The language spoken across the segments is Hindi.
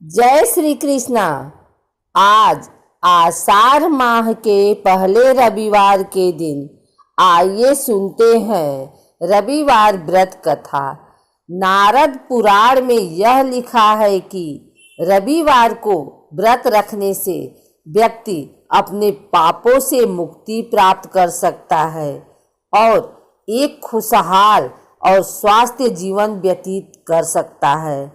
जय श्री कृष्णा। आज आषाढ़ माह के पहले रविवार के दिन आइए सुनते हैं रविवार व्रत कथा। नारद पुराण में यह लिखा है कि रविवार को व्रत रखने से व्यक्ति अपने पापों से मुक्ति प्राप्त कर सकता है और एक खुशहाल और स्वास्थ्य जीवन व्यतीत कर सकता है।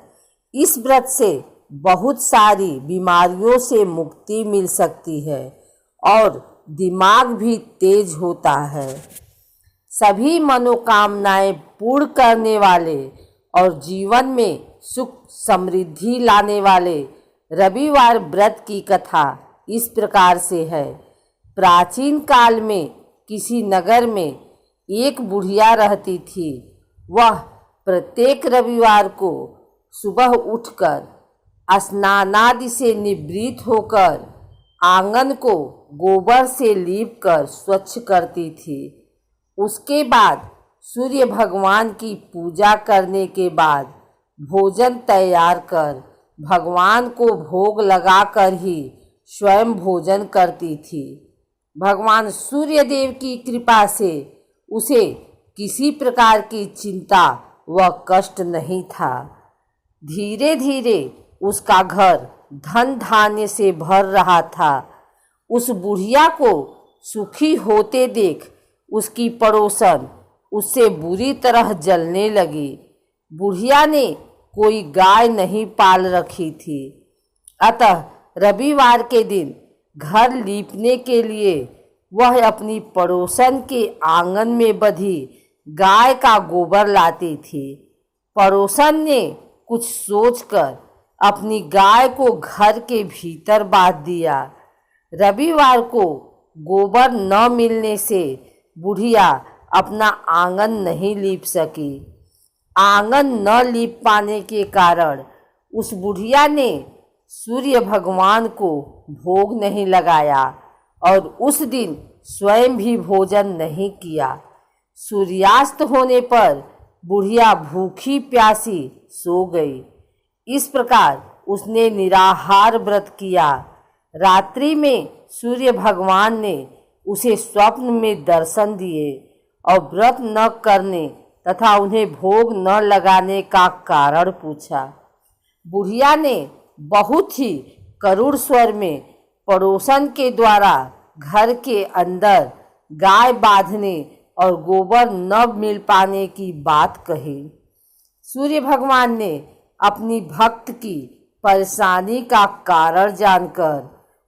इस व्रत से बहुत सारी बीमारियों से मुक्ति मिल सकती है और दिमाग भी तेज होता है। सभी मनोकामनाएं पूर्ण करने वाले और जीवन में सुख समृद्धि लाने वाले रविवार व्रत की कथा इस प्रकार से है। प्राचीन काल में किसी नगर में एक बुढ़िया रहती थी। वह प्रत्येक रविवार को सुबह उठकर स्नानादि से निवृत्त होकर आंगन को गोबर से लीपकर स्वच्छ करती थी। उसके बाद सूर्य भगवान की पूजा करने के बाद भोजन तैयार कर भगवान को भोग लगाकर ही स्वयं भोजन करती थी। भगवान सूर्य देव की कृपा से उसे किसी प्रकार की चिंता व कष्ट नहीं था। धीरे धीरे उसका घर धन धान्य से भर रहा था। उस बुढ़िया को सुखी होते देख उसकी पड़ोसन उससे बुरी तरह जलने लगी। बुढ़िया ने कोई गाय नहीं पाल रखी थी, अतः रविवार के दिन घर लीपने के लिए वह अपनी पड़ोसन के आंगन में बंधी गाय का गोबर लाती थी। पड़ोसन ने कुछ सोचकर अपनी गाय को घर के भीतर बांध दिया। रविवार को गोबर न मिलने से बुढ़िया अपना आंगन नहीं लीप सकी। आंगन न लीप पाने के कारण उस बुढ़िया ने सूर्य भगवान को भोग नहीं लगाया और उस दिन स्वयं भी भोजन नहीं किया। सूर्यास्त होने पर बुढ़िया भूखी प्यासी सो गई। इस प्रकार उसने निराहार व्रत किया। रात्रि में सूर्य भगवान ने उसे स्वप्न में दर्शन दिए और व्रत न करने तथा उन्हें भोग न लगाने का कारण पूछा। बुढ़िया ने बहुत ही करुण स्वर में पड़ोसन के द्वारा घर के अंदर गाय बांधने और गोबर न मिल पाने की बात कही। सूर्य भगवान ने अपनी भक्त की परेशानी का कारण जानकर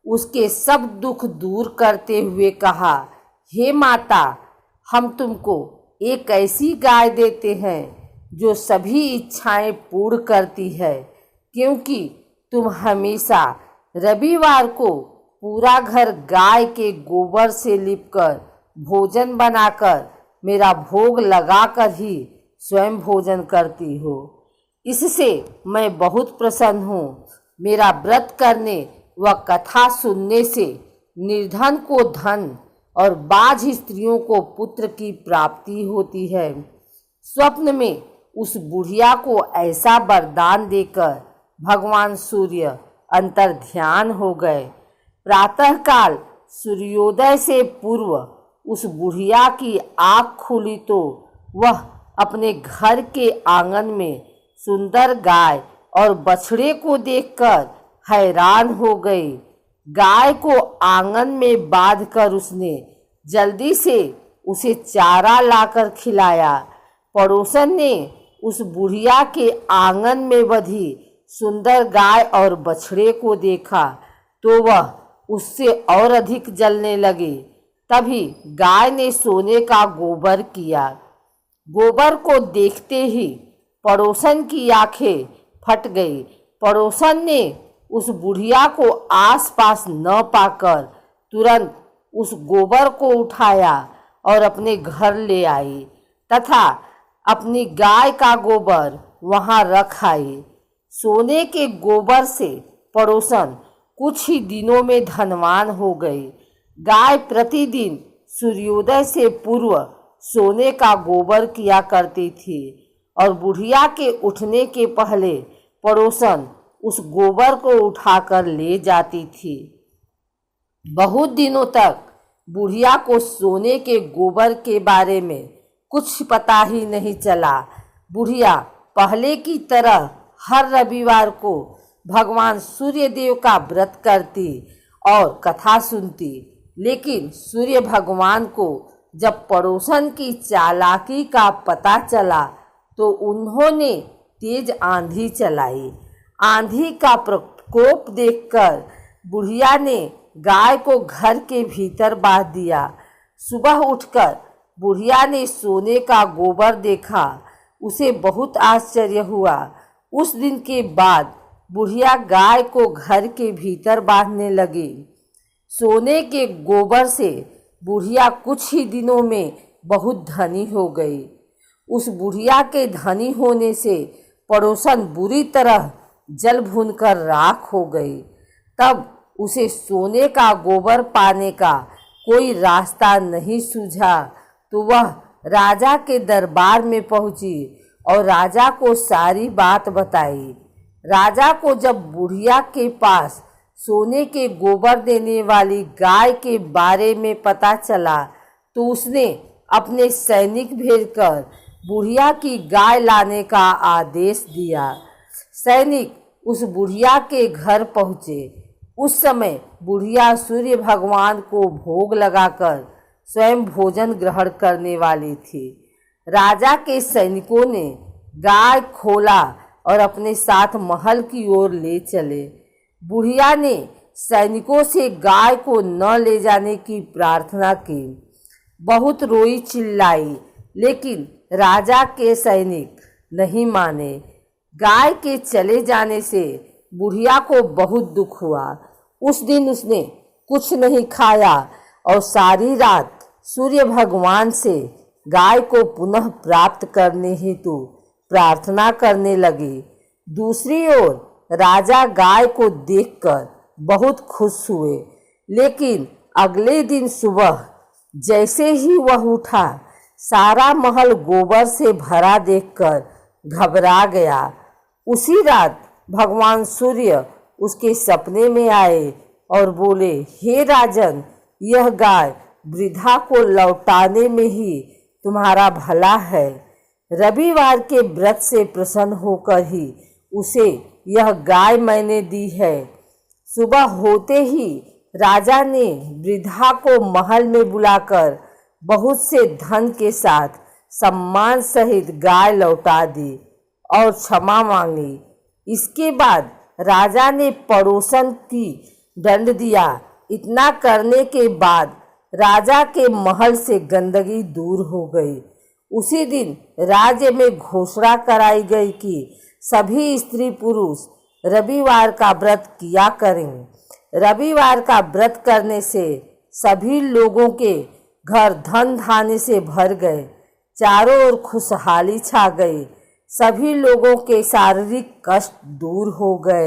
उसके सब दुख दूर करते हुए कहा, हे माता, हम तुमको एक ऐसी गाय देते हैं जो सभी इच्छाएं पूर्ण करती है, क्योंकि तुम हमेशा रविवार को पूरा घर गाय के गोबर से लिपकर भोजन बनाकर मेरा भोग लगाकर ही स्वयं भोजन करती हो। इससे मैं बहुत प्रसन्न हूँ। मेरा व्रत करने व कथा सुनने से निर्धन को धन और बाझ स्त्रियों को पुत्र की प्राप्ति होती है। स्वप्न में उस बुढ़िया को ऐसा वरदान देकर भगवान सूर्य अंतर ध्यान हो गए। प्रातःकाल सूर्योदय से पूर्व उस बुढ़िया की आँख खुली तो वह अपने घर के आंगन में सुंदर गाय और बछड़े को देखकर हैरान हो गई। गाय को आंगन में बांधकर उसने जल्दी से उसे चारा लाकर खिलाया। पड़ोसन ने उस बुढ़िया के आंगन में बंधी सुंदर गाय और बछड़े को देखा तो वह उससे और अधिक जलने लगे। तभी गाय ने सोने का गोबर किया। गोबर को देखते ही पड़ोसन की आंखें फट गई। पड़ोसन ने उस बुढ़िया को आसपास न पाकर तुरंत उस गोबर को उठाया और अपने घर ले आई तथा अपनी गाय का गोबर वहां रख आई। सोने के गोबर से पड़ोसन कुछ ही दिनों में धनवान हो गई। गाय प्रतिदिन सूर्योदय से पूर्व सोने का गोबर किया करती थी और बुढ़िया के उठने के पहले पड़ोसन उस गोबर को उठाकर ले जाती थी। बहुत दिनों तक बुढ़िया को सोने के गोबर के बारे में कुछ पता ही नहीं चला। बुढ़िया पहले की तरह हर रविवार को भगवान सूर्य देव का व्रत करती और कथा सुनती, लेकिन सूर्य भगवान को जब पड़ोसन की चालाकी का पता चला तो उन्होंने तेज आंधी चलाई। आंधी का प्रकोप देखकर बुढ़िया ने गाय को घर के भीतर बांध दिया। सुबह उठकर बुढ़िया ने सोने का गोबर देखा। उसे बहुत आश्चर्य हुआ। उस दिन के बाद बुढ़िया गाय को घर के भीतर बांधने लगी। सोने के गोबर से बुढ़िया कुछ ही दिनों में बहुत धनी हो गई। उस बुढ़िया के धनी होने से पड़ोसन बुरी तरह जल भूनकर राख हो गई। तब उसे सोने का गोबर पाने का कोई रास्ता नहीं सूझा तो वह राजा के दरबार में पहुंची और राजा को सारी बात बताई। राजा को जब बुढ़िया के पास सोने के गोबर देने वाली गाय के बारे में पता चला तो उसने अपने सैनिक भेजकर बुढ़िया की गाय लाने का आदेश दिया। सैनिक उस बुढ़िया के घर पहुँचे। उस समय बुढ़िया सूर्य भगवान को भोग लगाकर स्वयं भोजन ग्रहण करने वाली थी। राजा के सैनिकों ने गाय खोला और अपने साथ महल की ओर ले चले। बुढ़िया ने सैनिकों से गाय को न ले जाने की प्रार्थना की। बहुत रोई चिल्लाई, लेकिन राजा के सैनिक नहीं माने। गाय के चले जाने से बुढ़िया को बहुत दुख हुआ। उस दिन उसने कुछ नहीं खाया और सारी रात सूर्य भगवान से गाय को पुनः प्राप्त करने हेतु प्रार्थना करने लगी। दूसरी ओर राजा गाय को देखकर बहुत खुश हुए, लेकिन अगले दिन सुबह जैसे ही वह उठा, सारा महल गोबर से भरा देखकर घबरा गया। उसी रात भगवान सूर्य उसके सपने में आए और बोले, हे राजन, यह गाय वृद्धा को लौटाने में ही तुम्हारा भला है। रविवार के व्रत से प्रसन्न होकर ही उसे यह गाय मैंने दी है। सुबह होते ही राजा ने वृद्धा को महल में बुलाकर बहुत से धन के साथ सम्मान सहित गाय लौटा दी और क्षमा मांगी। इसके बाद राजा ने पड़ोसन की दंड दिया। इतना करने के बाद राजा के महल से गंदगी दूर हो गई। उसी दिन राज्य में घोषणा कराई गई कि सभी स्त्री पुरुष रविवार का व्रत किया करें। रविवार का व्रत करने से सभी लोगों के घर धन धान्य से भर गए। चारों ओर खुशहाली छा गई। सभी लोगों के शारीरिक कष्ट दूर हो गए।